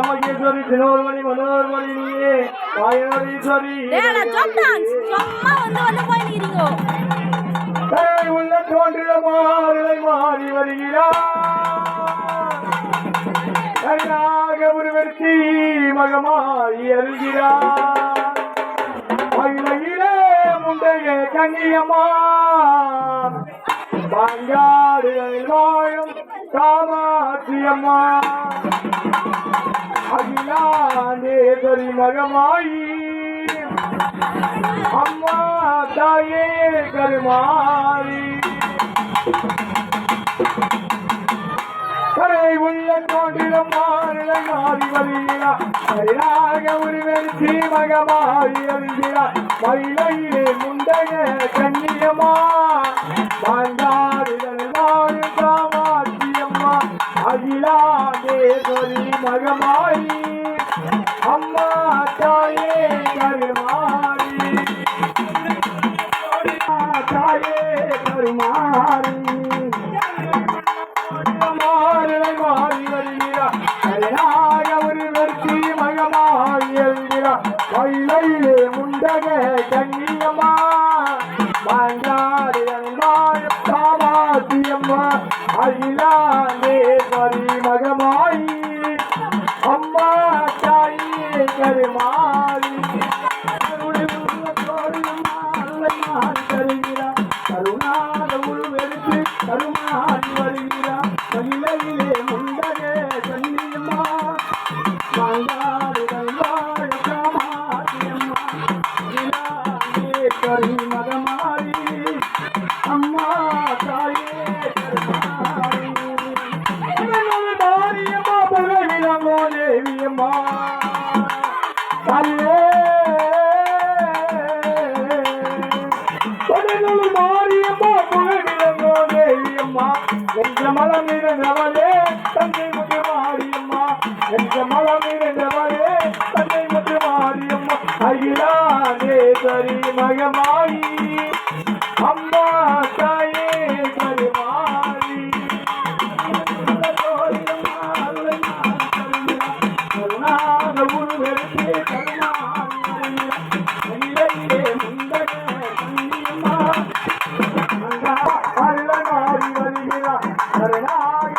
மகேஸ்வரி தினோர்மணி மனோர்மணி நீயே மாயனீஸ்வரி உள்ள தோன்றிட மாறலை மாறி வருகிறார் உருவெற்றி மகமாய் அருகிறார் மகிழையிலே முண்டைய கண்ணியம்மா பாங்காடுகளில் வாழும் காமாட்சியம்மா அகிலாண்டேஸ்வரி மகமாயி அம்மா தாயே கருமாரி கரை உள்ள தோன்றிடம் மாறலை மாறி வருகிறார் சரியாக உருவெற்றி மகமாயி வருகிறார் மயிலையிலே முண்டைய கண்ணியம்மா பாண்டாடுகளில் வாழும் காமாட்சியம்மா அகிலாண்டேஸ்வரி மகமாயி அம்மா தாயே கருமாரி தாயே கருமாரி மாறலை மாறி வருகிறார் சரியாக உருவெற்றி மகமாயி வருகிறார் மயிலையிலே முண்டக கண்ணியம்மா பாண்டாடுகளில் வாழும் காமாட்சியம்மா அகிலாண்டேஸ்வரி மகமாயி அம்மா தாயே கருமாரி தருகிறார் கருணாத உருவெடுத்து கருமாறி வருகிறார் மகிழையிலே முண்டக கண்ணியம்மா பாண்டாடுகள் வாழ காமாட்சியம்மா அகிலாண்டேஸ்வரி மகமாயி அம்மா தாயே கருமாரி மாரியம்மா புகழிலங்கோ தேவியம்மா தாயே மாரியம்மா புகழிலங்கோ தேவியம்மா என்ற மலம் இருந்தவளே தந்தை முத்து மாரியம்மா என்ற மலம் இருந்தவளே தந்தை முத்து மாரியம்மா அகிலாண்டேஸ்வரி மகமாயி அம்மா தாயே கருமாரி கருணாக உருவெடுத்து கருமாரியிலே முண்டக கண்ணியம்மா அல்ல மாறி வருகிறார் கருணாக